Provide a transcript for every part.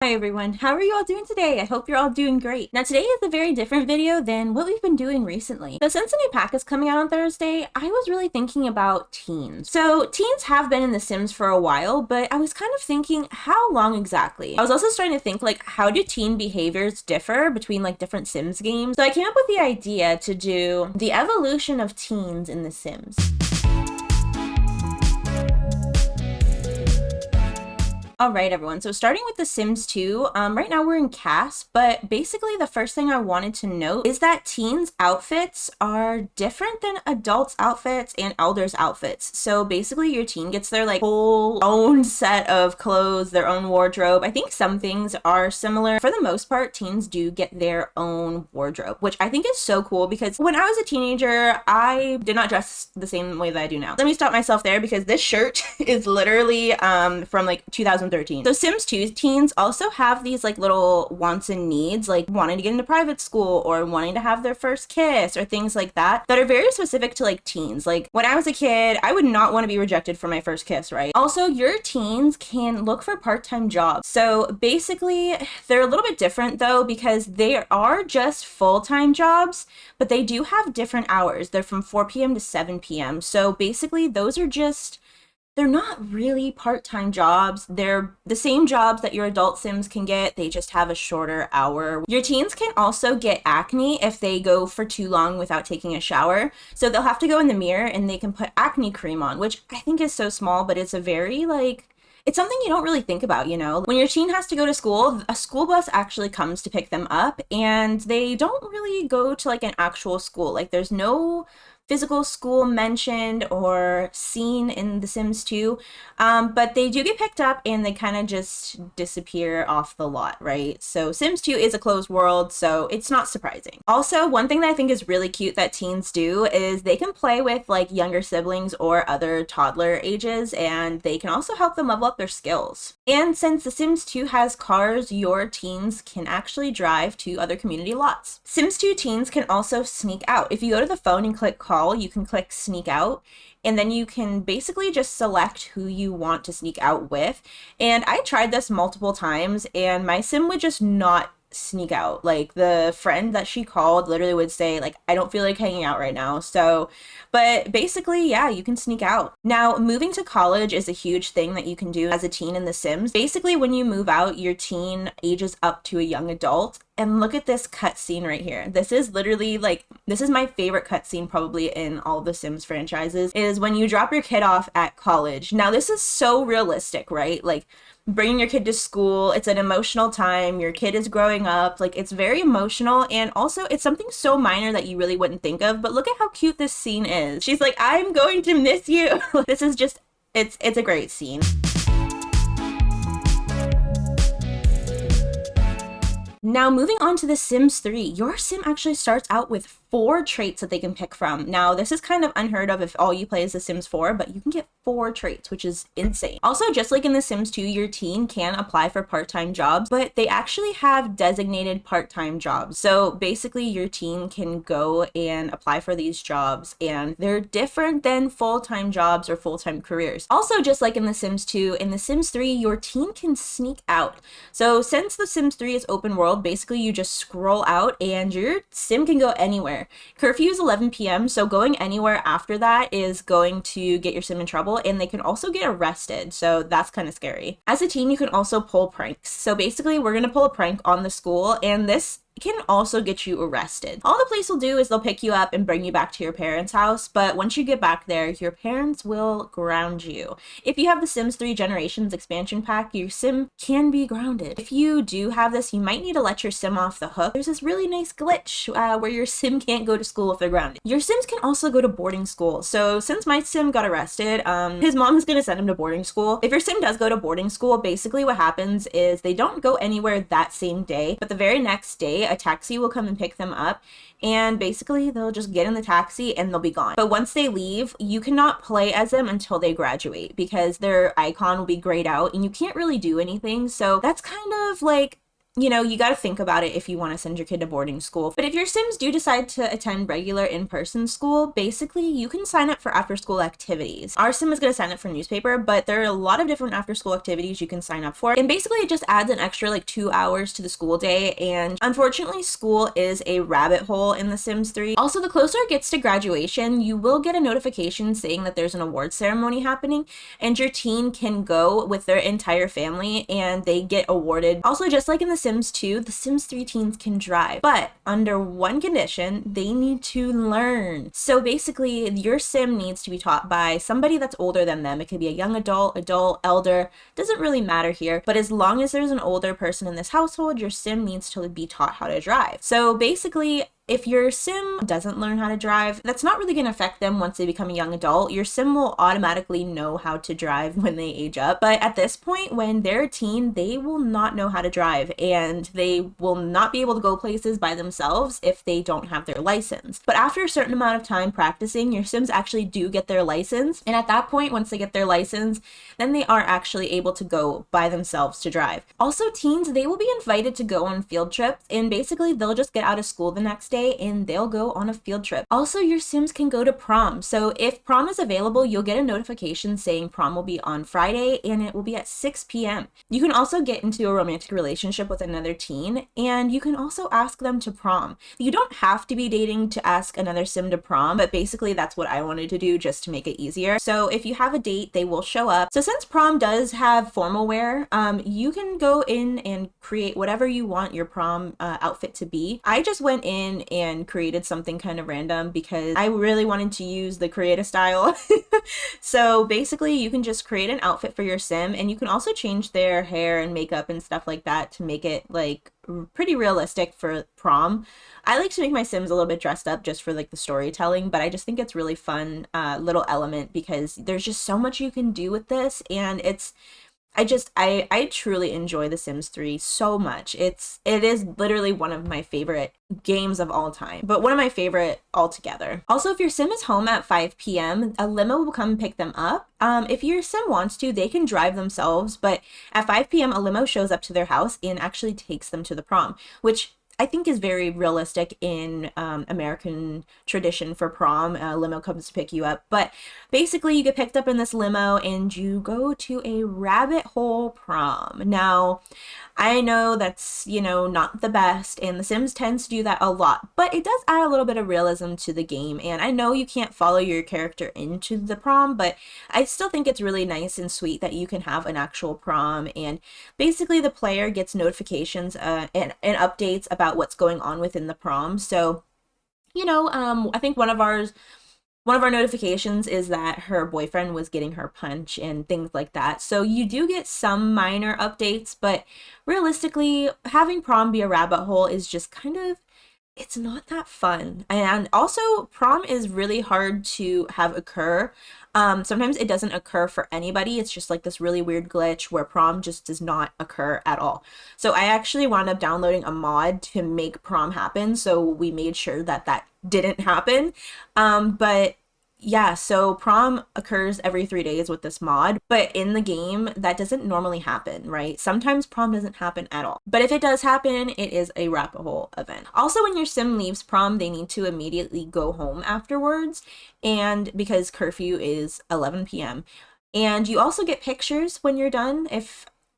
Hi everyone, how are you all doing today? I hope you're all doing great. Now today is a very different video than what we've been doing recently. So since the new pack is coming out on Thursday, I was really thinking about teens. So teens have been in The Sims for a while, but I was kind of thinking how long exactly? I was also starting to think like how do teen behaviors differ between like different Sims games? So I came up with the idea to do the evolution of teens in The Sims. All right, everyone. So starting with The Sims 2, right now we're in cast, but basically the first thing I wanted to note is that teens' outfits are different than adults' outfits and elders' outfits. So basically your teen gets their like whole own set of clothes, their own wardrobe. I think some things are similar. For the most part, teens do get their own wardrobe, which I think is so cool because when I was a teenager, I did not dress the same way that I do now. Let me stop myself there because this shirt is literally from like 2013. So Sims 2 teens also have these like little wants and needs, like wanting to get into private school or wanting to have their first kiss or things like that are very specific to like teens. Like when I was a kid, I would not want to be rejected for my first kiss, right? Also, your teens can look for part-time jobs. So basically, they're a little bit different though because they are just full-time jobs, but they do have different hours. They're from 4 p.m. to 7 p.m. So basically, they're not really part-time jobs. They're the same jobs that your adult Sims can get. They just have a shorter hour. Your teens can also get acne if they go for too long without taking a shower. So they'll have to go in the mirror and they can put acne cream on, which I think is so small, but it's a very it's something you don't really think about, you know? When your teen has to go to school, a school bus actually comes to pick them up and they don't really go to like an actual school. Like there's no physical school mentioned or seen in The Sims 2, but they do get picked up and they kind of just disappear off the lot, right? So Sims 2 is a closed world, so it's not surprising. Also, one thing that I think is really cute that teens do is they can play with like younger siblings or other toddler ages, and they can also help them level up their skills. And since The Sims 2 has cars, your teens can actually drive to other community lots. Sims 2 teens can also sneak out. If you go to the phone and click call, you can click sneak out, and then you can basically just select who you want to sneak out with. And I tried this multiple times and my sim would just not sneak out. Like the friend that she called literally would say like, I don't feel like hanging out right now. So, but basically, yeah, you can sneak out. Now, moving to college is a huge thing that you can do as a teen in The Sims. Basically, when you move out, your teen ages up to a young adult. And look at this cutscene right here. This is literally like, this is my favorite cutscene probably in all the Sims franchises, is when you drop your kid off at college. Now, this is so realistic, right? Like, bringing your kid to school, it's an emotional time. Your kid is growing up. Like, it's very emotional. And also, it's something so minor that you really wouldn't think of. But look at how cute this scene is. She's like, I'm going to miss you. This is just, it's a great scene. Now, moving on to The Sims 3, your sim actually starts out with 4 traits that they can pick from. Now, this is kind of unheard of if all you play is The Sims 4, but you can get 4 traits, which is insane. Also, just like in The Sims 2, your teen can apply for part-time jobs, but they actually have designated part-time jobs. So basically, your teen can go and apply for these jobs, and they're different than full-time jobs or full-time careers. Also, just like in The Sims 2, in The Sims 3, your teen can sneak out. So since The Sims 3 is open world, basically you just scroll out and your sim can go anywhere. Curfew is 11 p.m. so going anywhere after that is going to get your sim in trouble, and they can also get arrested, so that's kind of scary. As a teen, you can also pull pranks. So basically we're going to pull a prank on the school, and this can also get you arrested. All the police will do is they'll pick you up and bring you back to your parents' house, but once you get back there, your parents will ground you. If you have the Sims 3 Generations expansion pack, your sim can be grounded. If you do have this, you might need to let your sim off the hook. There's this really nice glitch where your sim can't go to school if they're grounded. Your sims can also go to boarding school. So since my sim got arrested, his mom is going to send him to boarding school. If your sim does go to boarding school, basically what happens is they don't go anywhere that same day, but the very next day, a taxi will come and pick them up, and basically they'll just get in the taxi and they'll be gone. But once they leave, you cannot play as them until they graduate because their icon will be grayed out and you can't really do anything. So that's kind of like you got to think about it if you want to send your kid to boarding school. But if your Sims do decide to attend regular in-person school, basically you can sign up for after-school activities. Our Sim is going to sign up for newspaper, but there are a lot of different after-school activities you can sign up for. And basically it just adds an extra like 2 hours to the school day. And unfortunately, school is a rabbit hole in The Sims 3. Also, the closer it gets to graduation, you will get a notification saying that there's an award ceremony happening, and your teen can go with their entire family and they get awarded. Also, just like in The Sims 2, The Sims 3 teens can drive, but under one condition: they need to learn. So basically, your Sim needs to be taught by somebody that's older than them. It could be a young adult, elder, doesn't really matter here, but as long as there's an older person in this household, your Sim needs to be taught how to drive. So basically, if your Sim doesn't learn how to drive, that's not really going to affect them once they become a young adult. Your Sim will automatically know how to drive when they age up. But at this point, when they're a teen, they will not know how to drive, and they will not be able to go places by themselves if they don't have their license. But after a certain amount of time practicing, your Sims actually do get their license. And at that point, once they get their license, then they are actually able to go by themselves to drive. Also, teens, they will be invited to go on field trips, and basically they'll just get out of school the next day and they'll go on a field trip. Also, your Sims can go to prom. So if prom is available, you'll get a notification saying prom will be on Friday and it will be at 6 p.m. You can also get into a romantic relationship with another teen, and you can also ask them to prom. You don't have to be dating to ask another Sim to prom, but basically that's what I wanted to do just to make it easier. So if you have a date, they will show up. So since prom does have formal wear, you can go in and create whatever you want your prom outfit to be. I just went in and created something kind of random because I really wanted to use the create a style. So basically you can just create an outfit for your Sim, and you can also change their hair and makeup and stuff like that to make it like pretty realistic for prom. I like to make my Sims a little bit dressed up just for like the storytelling, but I just think it's really fun little element because there's just so much you can do with this, and I truly enjoy The Sims 3 so much. It is literally one of my favorite games of all time, but one of my favorite altogether. Also, if your Sim is home at 5 p.m., a limo will come pick them up. If your Sim wants to, they can drive themselves, but at 5 p.m., a limo shows up to their house and actually takes them to the prom, which I think is very realistic in American tradition for prom. A limo comes to pick you up, but basically you get picked up in this limo and you go to a rabbit hole prom. Now, I know that's, not the best, and The Sims tends to do that a lot, but it does add a little bit of realism to the game. And I know you can't follow your character into the prom, but I still think it's really nice and sweet that you can have an actual prom, and basically the player gets notifications and updates about what's going on within the prom. So, I think one of our notifications is that her boyfriend was getting her punch and things like that. So you do get some minor updates, but realistically, having prom be a rabbit hole is just it's not that fun. And also, prom is really hard to have occur. Sometimes it doesn't occur for anybody. It's just like this really weird glitch where prom just does not occur at all. So I actually wound up downloading a mod to make prom happen. So we made sure that didn't happen. But yeah, so prom occurs every 3 days with this mod, but in the game, that doesn't normally happen, right? Sometimes prom doesn't happen at all. But if it does happen, it is a rabbit hole event. Also, when your Sim leaves prom, they need to immediately go home afterwards, and because curfew is 11 p.m. And you also get pictures when you're done.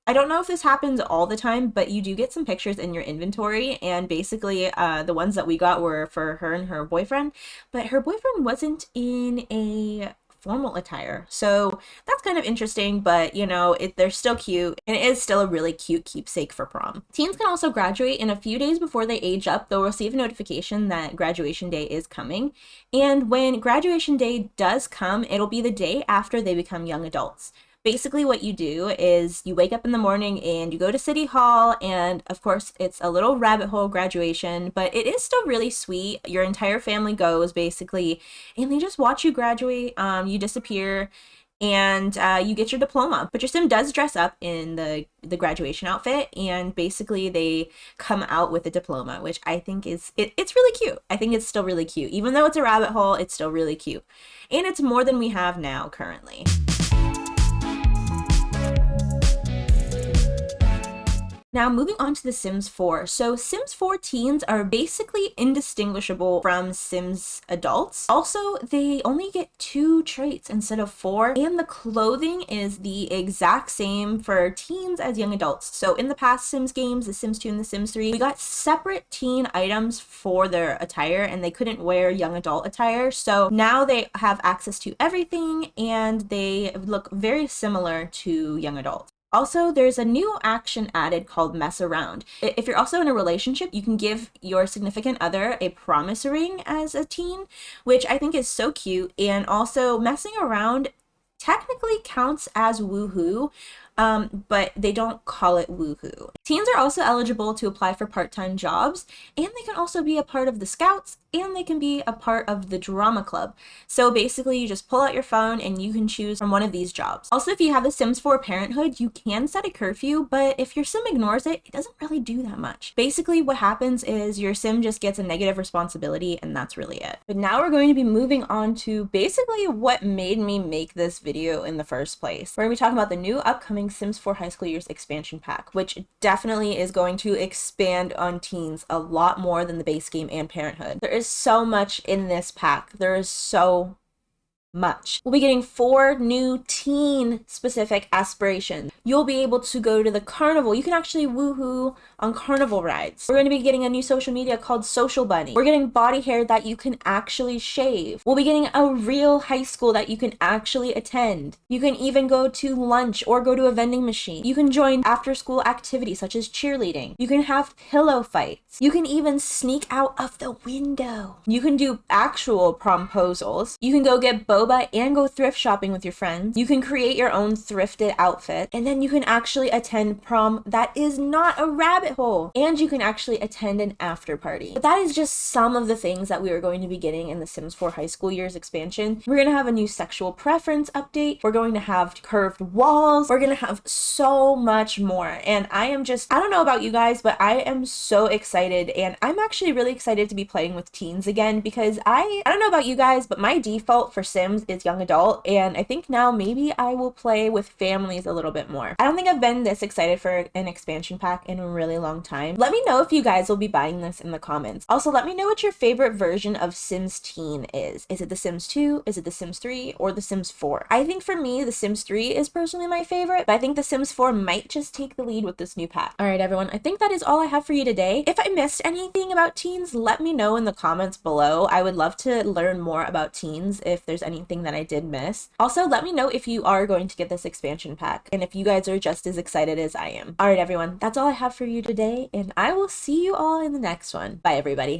I don't know if this happens all the time, but you do get some pictures in your inventory, and basically the ones that we got were for her and her boyfriend, but her boyfriend wasn't in a formal attire. So that's kind of interesting, but they're still cute, and it is still a really cute keepsake for prom. Teens can also graduate, and a few days before they age up, they'll receive a notification that graduation day is coming. And when graduation day does come, it'll be the day after they become young adults. Basically what you do is you wake up in the morning and you go to City Hall, and of course it's a little rabbit hole graduation, but it is still really sweet. Your entire family goes basically, and they just watch you graduate. You disappear, and you get your diploma. But your Sim does dress up in the graduation outfit, and basically they come out with a diploma, which I think it's really cute. I think it's still really cute. Even though it's a rabbit hole, it's still really cute. And it's more than we have now currently. Now, moving on to The Sims 4. So, Sims 4 teens are basically indistinguishable from Sims adults. Also, they only get 2 traits instead of 4, and the clothing is the exact same for teens as young adults. So, in the past Sims games, The Sims 2 and The Sims 3, we got separate teen items for their attire, and they couldn't wear young adult attire. So, now they have access to everything, and they look very similar to young adults. Also, there's a new action added called Mess Around. If you're also in a relationship, you can give your significant other a promise ring as a teen, which I think is so cute. And also, messing around technically counts as woohoo, but they don't call it woohoo. Teens are also eligible to apply for part-time jobs, and they can also be a part of the Scouts, and they can be a part of the drama club. So basically, you just pull out your phone and you can choose from one of these jobs. Also, if you have the Sims 4 Parenthood, you can set a curfew, but if your sim ignores it, it doesn't really do that much. Basically, what happens is your sim just gets a negative responsibility, and that's really it. But now we're going to be moving on to basically what made me make this video in the first place. We're going to be talking about the new upcoming Sims 4 High School Years expansion pack, which definitely is going to expand on teens a lot more than the base game and Parenthood. There is so much in this pack. There is so much. We'll be getting 4 new teen specific aspirations. You'll be able to go to the carnival. You can actually woohoo on carnival rides. We're going to be getting a new social media called Social Bunny. We're getting body hair that you can actually shave. We'll be getting a real high school that you can actually attend. You can even go to lunch or go to a vending machine. You can join after school activities such as cheerleading. You can have pillow fights. You can even sneak out of the window. You can do actual promposals. You can go get boba and go thrift shopping with your friends. You can create your own thrifted outfit, and then you can actually attend prom that is not a rabbit hole, and you can actually attend an after party. But that is just some of the things that we are going to be getting in the Sims 4 High School Years expansion. We're going to have a new sexual preference update. We're going to have curved walls. We're going to have so much more, and I don't know about you guys, but I am so excited, and I'm actually really excited to be playing with teens again, because I don't know about you guys, but my default for Sims is young adult, and I think now maybe I will play with families a little bit more. I don't think I've been this excited for an expansion pack in a really long time. Let me know if you guys will be buying this in the comments. Also, let me know what your favorite version of Sims Teen is. Is it The Sims 2? Is it The Sims 3? Or The Sims 4? I think for me, The Sims 3 is personally my favorite, but I think The Sims 4 might just take the lead with this new pack. Alright everyone, I think that is all I have for you today. If I missed anything about teens, let me know in the comments below. I would love to learn more about teens if there's anything that I did miss. Also, let me know if you are going to get this expansion pack and if you guys are just as excited as I am. Alright everyone, that's all I have for you today, and I will see you all in the next one. Bye everybody.